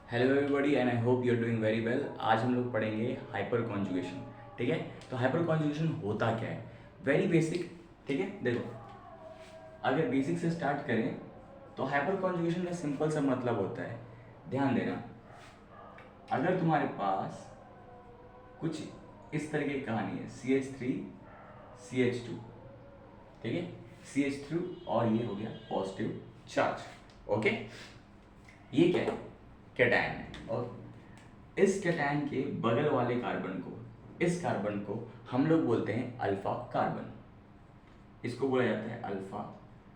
Hello everybody and I hope you are doing very well. आज हम लोग पढ़ेंगे हाइपर कॉन्जुगेशन। ठीक है, तो हाइपर कॉन्जुगेशन होता क्या है? Very basic. ठीक है, देखो, अगर बेसिक से स्टार्ट करें तो हाइपर कॉन्जुगेशन का सिंपल सा मतलब होता है, ध्यान देना, अगर तुम्हारे पास कुछ इस तरह की कहानी है, CH3 CH2, ठीक है, CH3 और ये हो गया पॉजिटिव चार्ज। ओके, ये क्या है? कैटायन है। और इस कैटायन के बगल वाले कार्बन को, इस कार्बन को हम लोग बोलते हैं अल्फा कार्बन। इसको बोला जाता है अल्फा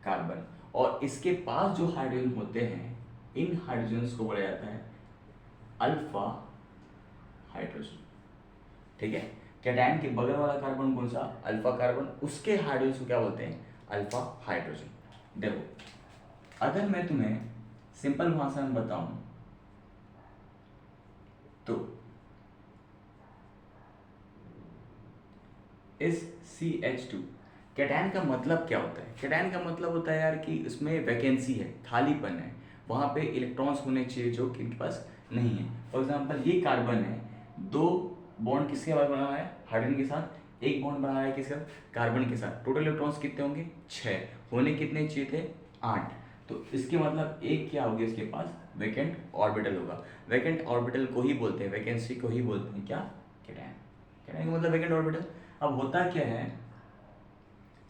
कार्बन। और इसके पास जो हाइड्रोजन होते हैं, इन हाइड्रोजन्स को बोला जाता है अल्फा हाइड्रोजन। ठीक है, कैटायन के बगल वाला कार्बन कौन सा? Alpha carbon. उसके हाइड्रोजन को क्या बोलते हैं? Alpha hydrogen. देखो, अगर मैं तुम्हें सिंपल भाषा में बताऊं तो इस CH2 कैटायन का मतलब क्या होता है? कैटायन का मतलब होता है यार कि उसमें वैकेंसी है, खालीपन है, वहाँ पे इलेक्ट्रॉन्स होने चाहिए जो कि इनके पास नहीं है। फॉर एग्जांपल ये कार्बन है, दो बॉन्ड किसके बाद बना है? हाइड्रोजन के साथ। एक बॉन्ड बना है किसका? कार्बन के साथ। टोटल इलेक्ट्रॉन्स कितने होंगे? 6। होने कितने चाहिए थे? 8। तो इसके मतलब एक क्या होगी इसके पास? वैकेंट ऑर्बिटल होगा। वैकेंट ऑर्बिटल को ही बोलते हैं, वैकेंसी को ही बोलते हैं क्या? कैटायन। कैटायन का मतलब वैकेंट ऑर्बिटल। अब होता क्या है,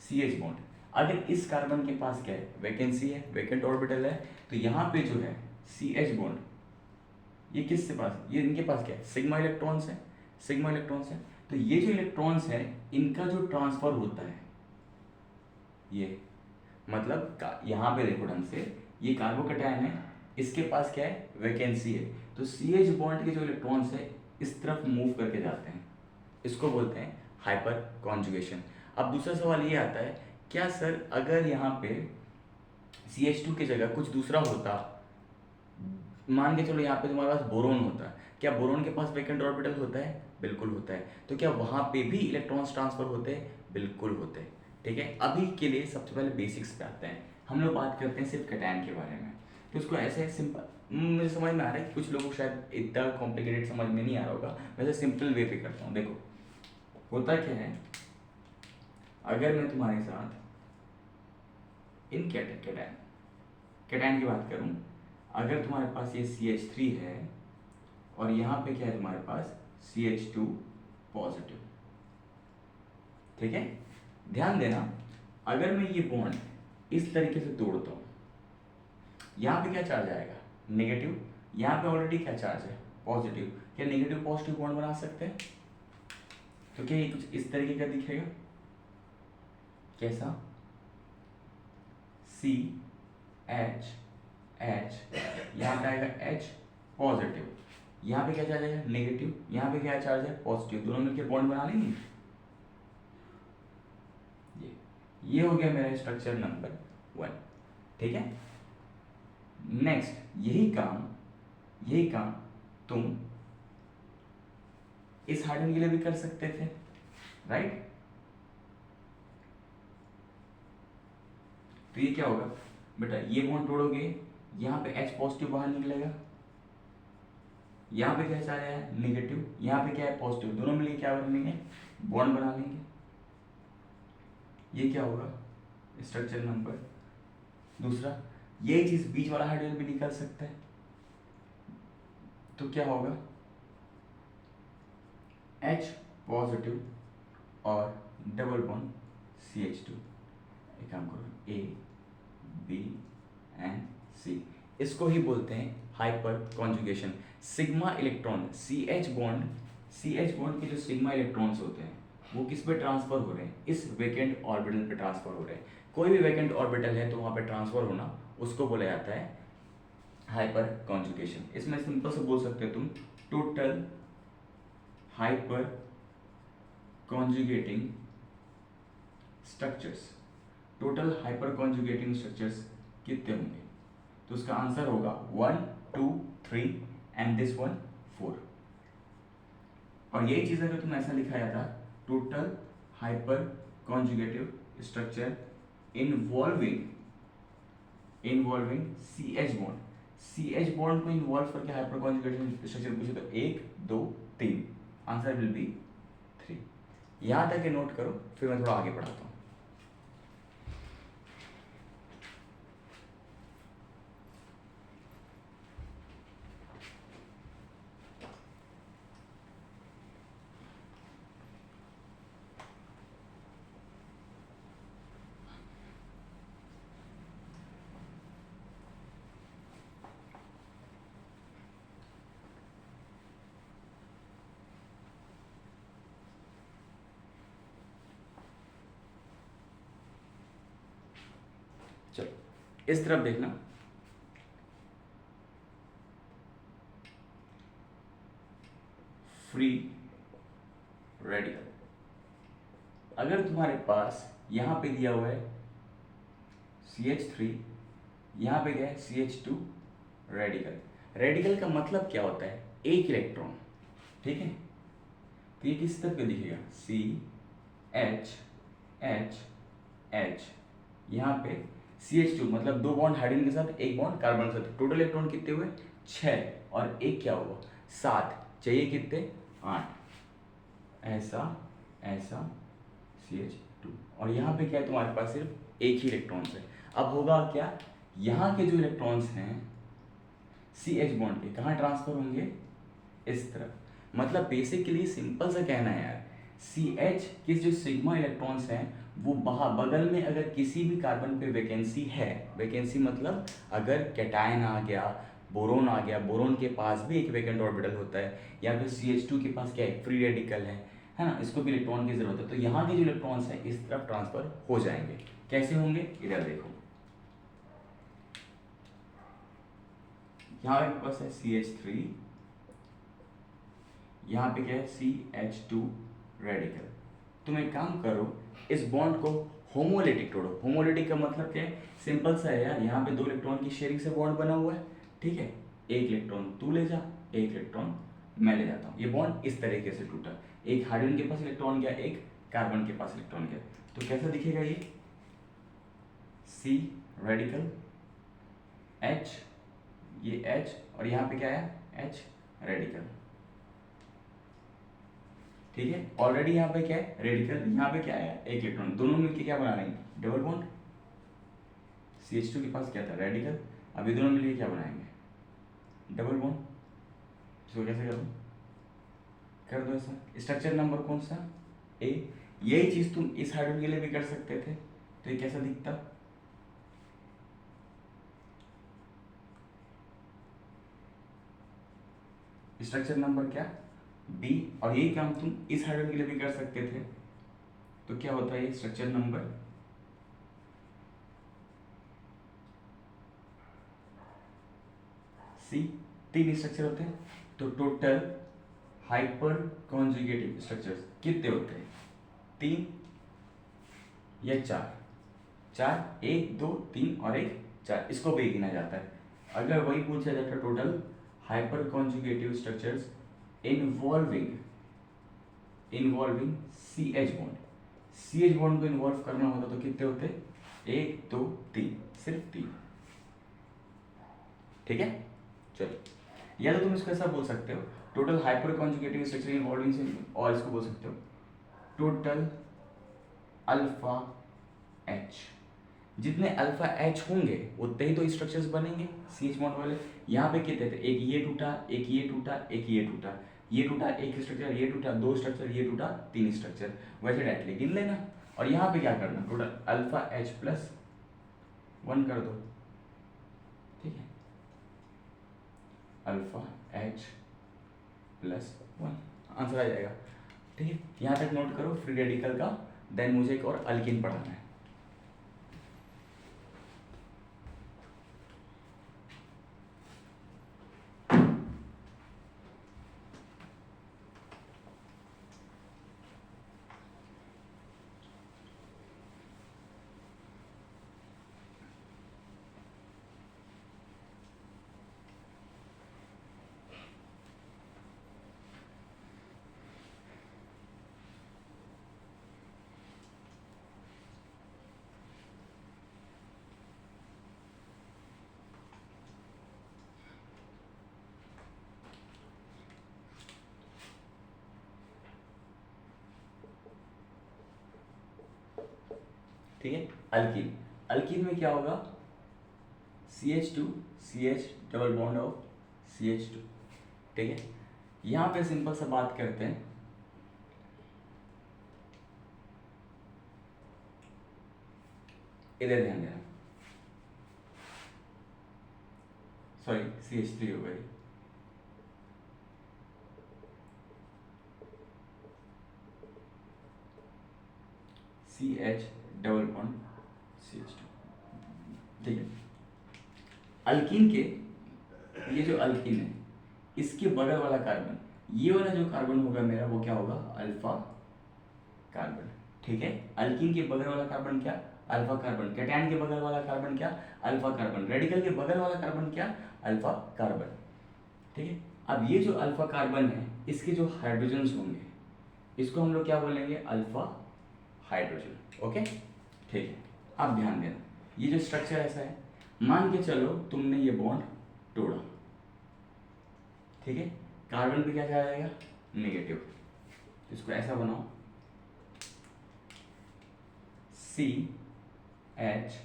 CH बॉन्ड, अगर इस कार्बन के पास क्या है? वैकेंसी है, वैकेंट ऑर्बिटल है, तो यहाँ पे जो है CH बॉन्ड, ये किसके पास? ये इनके पास क्या है? सिग्मा इलेक्ट्रॉन्स है, सिग्मा इलेक्ट्रॉन्स है। तो ये जो इलेक्ट्रॉन्स है, इनका जो ट्रांसफर होता है, ये मतलब यहाँ पे देखो ढंग से, ये कार्बोकैटायन है, इसके पास क्या है? वैकेंसी है। तो CH बॉन्ड के जो इलेक्ट्रॉन्स है इस तरफ मूव करके जाते हैं, इसको बोलते हैं हाइपर कॉन्जुगेशन। अब दूसरा सवाल ये आता है, क्या सर अगर यहाँ पे CH2 की जगह कुछ दूसरा होता, मान के चलो यहाँ पे तुम्हारे पास बोरोन होता, क्या बोरोन के पास वैकेंट ऑर्बिटल होता है? बिल्कुल होता है। तो क्या वहाँ पे भी इलेक्ट्रॉन्स ट्रांसफर होते हैं? बिल्कुल होते हैं। ठीक है, अभी के लिए सबसे पहले बेसिक्स पे आते हैं। हम लोग बात करते हैं सिर्फ कैटायन के बारे में। तो उसको ऐसे सिंपल, मुझे समझ में आ रहा है कि कुछ लोगों को शायद इतना कॉम्प्लिकेटेड समझ में नहीं आ रहा होगा, वैसे सिंपल वे पे करता हूँ। देखो, होता क्या है, अगर मैं तुम्हारे साथ इन कैटायन कैटायन की बात करूं, अगर तुम्हारे पास ये CH3 है और यहाँ पे क्या है तुम्हारे पास? CH2 positive. ठीक है, ध्यान देना, अगर मैं ये बॉन्ड इस तरीके से तोड़ता हूँ, यहाँ पे क्या चार्ज आएगा? नेगेटिव। यहाँ पे ऑलरेडी क्या चार्ज है? पॉजिटिव। क्या नेगेटिव पॉजिटिव बॉन्ड बना सकते हैं? तो क्या ये कुछ इस तरीके का दिखेगा? कैसा? CH H, यहाँ पे आएगा H पॉजिटिव, यहाँ पे क्या चार्ज है? नेगेटिव। यहाँ पे क्या चार्ज है? पॉजिटिव। दोनों मिलकर बॉन्ड बना लेंगे। ये हो गया मेरा स्ट्रक्चर नंबर 1। ठीक है, नेक्स्ट यही काम तुम इस हाइड्रोजन के लिए भी कर सकते थे, राइट? तो ये क्या होगा बेटा, ये बॉन्ड तोड़ोगे, यहाँ पे H पॉजिटिव बाहर निकलेगा, यहाँ पे क्या चार्ज है? नेगेटिव। यहाँ पे क्या है? पॉजिटिव। दोनों मिलकर क्या बनेंगे? बॉन्ड बना लेंगे। ये क्या होगा? स्ट्रक्चर नंबर दूसरा। यही चीज बीच वाला हाइड्रोजन भी निकल सकता है, तो क्या होगा? H पॉजिटिव और डबल बॉन्ड CH2। एक काम करो, A B एंड C, इसको ही बोलते हैं hyper conjugation. Sigma electron, CH bond के जो सिग्मा इलेक्ट्रॉन्स होते हैं वो किस पे ट्रांसफर हो रहे हैं? इस वैकेंट ऑर्बिटल पे ट्रांसफर हो रहे हैं। कोई भी वैकेंट ऑर्बिटल है तो वहाँ पे ट्रांसफर होना, उसको बोला जाता है हाइपर कॉन्जुगेशन। इसमें सिंपल से बोल सकते हो तुम, total hyper conjugating structures, total hyper conjugating structures कितने होंगे? तो उसका आंसर होगा 1 2 3 एंड दिस वन 4। और यही चीज अगर तुम ऐसा लिखा जाता, total hyperconjugative structure involving CH bond. C H bond को इन्वॉल्व करके हाइपर कॉन्जुगेटेड स्ट्रक्चर पूछे तो 1 2 3, आंसर विल बी 3। यहाँ तक के नोट करो, फिर मैं थोड़ा आगे बढ़ाता हूँ। चलो इस तरफ देखना, फ्री रेडिकल। अगर तुम्हारे पास यहाँ पे दिया हुआ है CH3, यहाँ पे क्या है CH2 रेडिकल। रेडिकल का मतलब क्या होता है, एक इलेक्ट्रॉन, ठीक है। तो ये किस तरह पे दिखेगा, CH H H, यहाँ पे CH2 मतलब 2 बॉन्ड हाइड्रोजन के साथ 1 बॉन्ड कार्बन के साथ, टोटल इलेक्ट्रॉन कितने हुए 6, और एक क्या हुआ 7, चाहिए कितने 8, ऐसा ऐसा CH2, और यहाँ पे क्या है तुम्हारे पास सिर्फ एक ही इलेक्ट्रॉन्स है। अब होगा क्या, यहाँ के जो इलेक्ट्रॉन्स हैं CH बॉन्ड के कहाँ ट्रांसफर होंगे, इस तरफ। मतलब बेसिकली सिंपल सा कहना है यार, CH के जो सिग्मा इलेक्ट्रॉन्स हैं वो बगल में अगर किसी भी कार्बन पे वैकेंसी है, वैकेंसी मतलब अगर कैटायन आ गया, बोरोन आ गया, बोरोन के पास भी एक वैकेंट ऑर्बिटल होता है, या फिर CH2 के पास क्या है फ्री रेडिकल है ना, इसको भी इलेक्ट्रॉन की जरूरत है, तो यहाँ के जो इलेक्ट्रॉन्स हैं इस तरफ ट्रांसफर हो जाएंगे। कैसे होंगे, इधर देखो, यहाँ पे पास है CH3, यहाँ पे क्या है CH2 रेडिकल। तुम एक काम करो, इस बॉन्ड को होमोलिटिक तोड़ो। होमोलिटिक का मतलब क्या है, सिंपल सा है यार, यहाँ पे 2 इलेक्ट्रॉन की शेयरिंग से बॉन्ड बना हुआ है, ठीक है। एक इलेक्ट्रॉन तू ले जा, एक इलेक्ट्रॉन मैं ले जाता हूँ, ये बॉन्ड इस तरीके से टूटा, एक हाइड्रोजन के पास इलेक्ट्रॉन गया, एक कार्बन के पास इलेक्ट्रॉन गया, तो कैसा दिखेगा ये, C रेडिकल H, ये H, और यहाँ पे क्या है H रेडिकल, ठीक है। ऑलरेडी यहाँ पे क्या है रेडिकल, यहाँ पे क्या है एक इलेक्ट्रॉन, दोनों मिलके क्या बना लेंगे डबल बॉन्ड। CH2 के पास क्या था रेडिकल, अभी दोनों मिलके क्या बनाएंगे डबल बॉन्ड। इसको कैसे करूँ, कर दो ऐसा। स्ट्रक्चर नंबर कौन सा A, यही चीज तुम इस हाइड्रोजन के लिए भी कर सकते थे, तो ये कैसा दिखता, स्ट्रक्चर नंबर क्या B, और यही काम तुम इस हाइड्रोजन के लिए भी कर सकते थे, तो क्या होता है ये स्ट्रक्चर नंबर C। 3 स्ट्रक्चर होते हैं, तो टोटल हाइपर कॉन्जुगेटिव स्ट्रक्चर्स कितने होते हैं, 3 या 4, 4, 1 2 3 और 1 4, इसको भी गिना जाता है। अगर वही पूछा जाता है total hyper conjugative structures involving CH bond, CH bond को इन्वॉल्व करना होता तो कितने होते, 1 2 3, सिर्फ 3, ठीक है। चलो, या तो तुम इसको ऐसा बोल सकते हो total hyperconjugative structure involving, और इसको बोल सकते हो टोटल अल्फा H। जितने अल्फा H होंगे उतने ही तो स्ट्रक्चर्स बनेंगे CH बॉन्ड वाले। यहाँ पे कितने थे, एक ये टूटा, एक ये टूटा, एक ये टूटा, ये टूटा एक स्ट्रक्चर, ये टूटा 2 स्ट्रक्चर, ये टूटा 3 स्ट्रक्चर, वैसे डायरेक्टली गिन लेना। और यहाँ पे क्या करना, टोटल अल्फा H प्लस 1 कर दो, ठीक है, अल्फा H प्लस 1, आंसर आ जाएगा, ठीक है। यहाँ तक नोट करो फ्री रेडिकल का। देन मुझे एक और अल्किन पढ़ाना है। ठीक है। अल्कीन, अल्कीन में क्या होगा, CH2 CH double bond of CH2, ठीक है। यहाँ पे सिंपल सा बात करते हैं, इधर ध्यान देना, सॉरी CH3 हो गई, CH डबल बॉन्ड CH2, ठीक है। अल्कीन के, ये जो अल्कीन है इसके बगल वाला कार्बन, ये वाला जो कार्बन होगा मेरा वो क्या होगा, अल्फा कार्बन, ठीक है। अल्कीन के बगल वाला कार्बन क्या, अल्फा कार्बन। कैटायन के बगल वाला कार्बन क्या, अल्फा कार्बन। रेडिकल के बगल वाला कार्बन क्या, अल्फा कार्बन, ठीक है। अब ये जो अल्फा कार्बन है इसके जो हाइड्रोजन्स होंगे इसको हम लोग क्या बोलेंगे, अल्फा हाइड्रोजन, ओके, ठीक है। अब ध्यान देना, ये जो स्ट्रक्चर ऐसा है, मान के चलो तुमने ये बॉन्ड तोड़ा, ठीक है, कार्बन पे क्या चला जाएगा, नेगेटिव, इसको ऐसा बनाओ, CH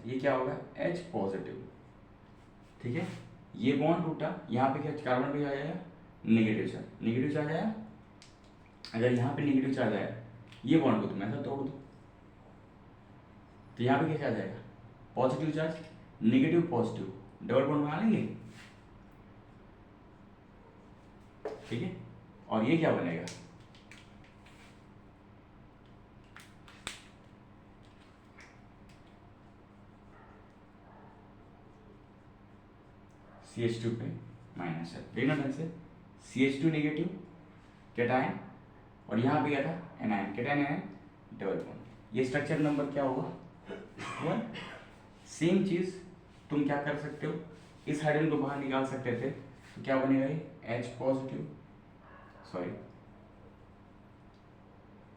ये क्या होगा, H पॉजिटिव, ठीक है। ये बॉन्ड टूटा, यहाँ पे क्या कार्बन पे क्या जाएगा, नेगेटिव चार्ज, नेगेटिव चार्ज आया। अगर यहाँ पे नेगेटिव चार्ज आया, ये बॉन्ड को तुम ऐसा तोड़ दो तो यहाँ पे क्या चार्ज आएगा, positive charge, negative positive, double bond बना लेंगे, ठीक है। और ये क्या बनेगा, CH2 पे माइनस है, देखना ढंग से, CH2 नेगेटिव कैटायन, और यहाँ पे क्या था, anion, cation anion double bond. ये स्ट्रक्चर नंबर क्या होगा, 1। सेम चीज तुम क्या कर सकते हो, इस हाइड्रोजन को बाहर निकाल सकते थे, तो क्या बनेगा ये, H पॉजिटिव, सॉरी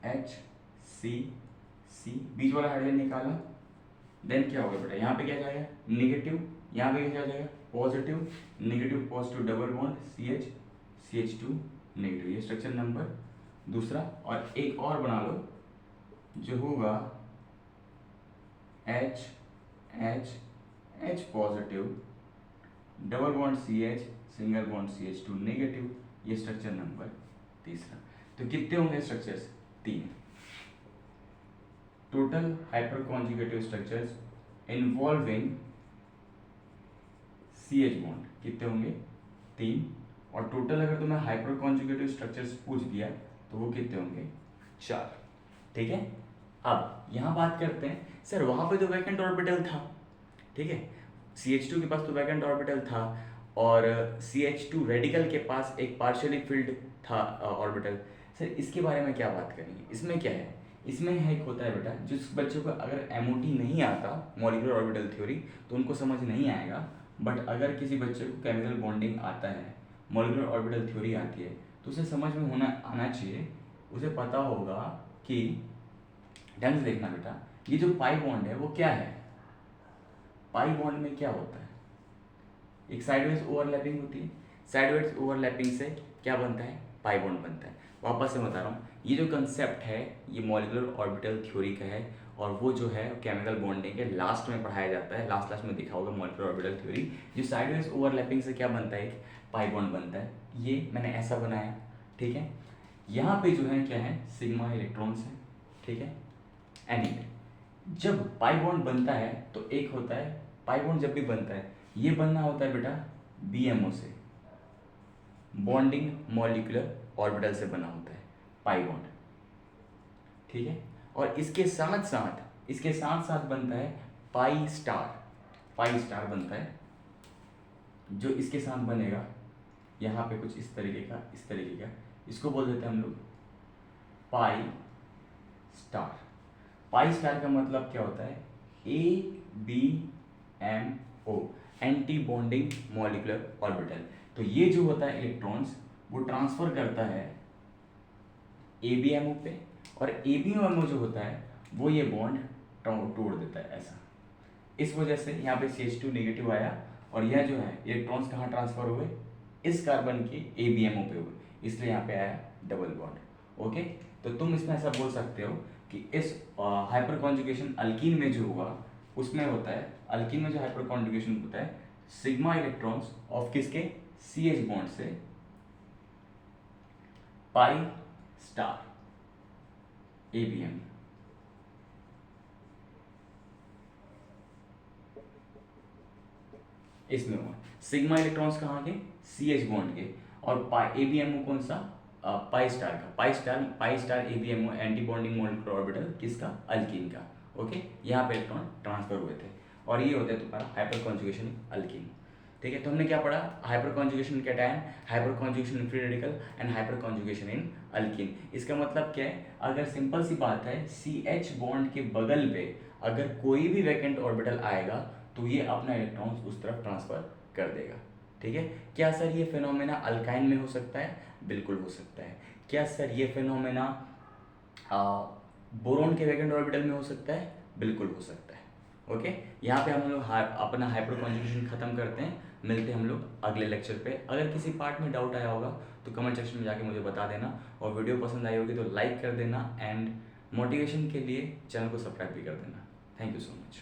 HCC, बीच वाला हाइड्रोजन निकाला, देन क्या होगा बेटा, यहाँ पे क्या जाएगा, नेगेटिव, यहाँ पे क्या जाएगा, positive, negative positive double bond CH2 negative. ये स्ट्रक्चर नंबर दूसरा। और एक और बना लो जो होगा H positive double bond CH single bond CH2 negative. ये स्ट्रक्चर नंबर तीसरा। तो कितने होंगे structures, 3। Total hyper conjugative structures involving CH bond कितने होंगे, 3। और टोटल अगर तुम्हें हाइपर कॉन्जुगेटिव स्ट्रक्चर्स पूछ दिया तो वो कितने होंगे, 4, ठीक है। अब यहाँ बात करते हैं, सर वहाँ पे तो वैकेंट ऑर्बिटल था, ठीक है, CH2 के पास तो वैकेंट ऑर्बिटल था, और CH2 रेडिकल के पास एक पार्शियली फिल्ड था ऑर्बिटल। सर इसके बारे में क्या बात करेंगे, इसमें क्या है, इसमें एक होता है बेटा, जिस बच्चों को अगर MOT नहीं आता, मॉलिक्यूलर ऑर्बिटल थ्योरी, तो उनको समझ नहीं आएगा। बट अगर किसी बच्चे को केमिकल बॉन्डिंग आता है, मॉलिक्यूलर ऑर्बिटल थ्योरी आती है, तो उसे समझ में आना चाहिए, उसे पता होगा कि, ढंग से देखना बेटा, ये जो पाई बॉन्ड है वो क्या है, पाई बॉन्ड में क्या होता है, एक साइडवेज ओवरलैपिंग होती है, साइडवेज ओवरलैपिंग से क्या बनता है, पाई बॉन्ड बनता है। वापस से बता रहा हूँ, ये जो कंसेप्ट है ये मॉलिक्यूलर ऑर्बिटल थ्योरी का है, और वो जो है केमिकल बॉन्डिंग के लास्ट में पढ़ाया जाता है, लास्ट में दिखा होगा मॉलिक्यूलर ऑर्बिटल थ्योरी। जो साइडवेज ओवरलैपिंग से क्या बनता है, एक पाई बॉन्ड बनता है। ये मैंने ऐसा बनाया, ठीक है। यहाँ पे जो है क्या है, सिग्मा इलेक्ट्रॉन्स है, ठीक है। एनीवे जब पाई बॉन्ड बनता है तो एक होता है, पाई बॉन्ड जब भी बनता है ये बनना होता है बेटा BMO से, बॉन्डिंग मॉलिक्यूलर ऑर्बिटल से बना होता है पाई बॉन्ड, ठीक है। और इसके साथ साथ बनता है पाई स्टार बनता है, जो इसके साथ बनेगा यहाँ पे कुछ इस तरीके का, इसको बोल देते हैं हम लोग पाई स्टार। पाई स्टार का मतलब क्या होता है, ABMO, anti bonding molecular orbital. तो ये जो होता है इलेक्ट्रॉन्स वो ट्रांसफर करता है ABMO पे, और ABMO जो होता है वो ये बॉन्ड तोड़ देता है ऐसा। इस वजह से यहाँ पे CH2 नेगेटिव आया, और यह जो है इलेक्ट्रॉन्स कहाँ ट्रांसफर हुए, इस कार्बन के ABMO पे हुए, इसलिए यहाँ पे आया डबल बॉन्ड, ओके। तो तुम इसमें ऐसा बोल सकते हो कि इस हाइपर कॉन्जुगेशन अल्कीन में जो हुआ उसमें होता है, अल्कीन में जो हाइपर कॉन्जुगेशन होता है, सिग्मा इलेक्ट्रॉन्स ऑफ किसके, सी एच बॉन्ड से पाई स्टार एबीएम, इसमें हुआ सिग्मा इलेक्ट्रॉन्स कहाँ के, सी एच बॉन्ड के, और पाई एबीएमओ कौन सा, पाई स्टार का, pi star ABMO anti bonding molecular orbital किसका, अल्कीन का। ओके, यहाँ पे इलेक्ट्रॉन ट्रांसफर हुए थे और ये होता है तुम्हारा हाइपर कॉन्जुगेशन अल्कीन। ठीक है, तो हमने क्या पढ़ा, hyper conjugation cation, hyper conjugation in free radical and hyper conjugation in alkyne. इसका मतलब क्या है, अगर सिंपल सी बात है, सी एच बॉन्ड के बगल पे अगर कोई भी वैकेंट ऑर्बिटल आएगा तो ये अपना इलेक्ट्रॉन्स उस तरफ ट्रांसफर कर देगा। ठीक है, क्या सर ये फिनोमेना अल्काइन में हो सकता है, बिल्कुल हो सकता है। क्या सर ये फिनोमेना बोरोन के वैकेंट ऑर्बिटल में हो सकता है, बिल्कुल हो सकता है। ओके, यहाँ पे हम लोग अपना हाइपर कॉन्जुगेशन खत्म करते हैं, मिलते हैं हम लोग अगले लेक्चर पे। अगर किसी पार्ट में डाउट आया होगा तो कमेंट सेक्शन में जाके मुझे बता देना, और वीडियो पसंद आई होगी तो लाइक कर देना, एंड मोटिवेशन के लिए चैनल को सब्सक्राइब भी कर देना। Thank you so much.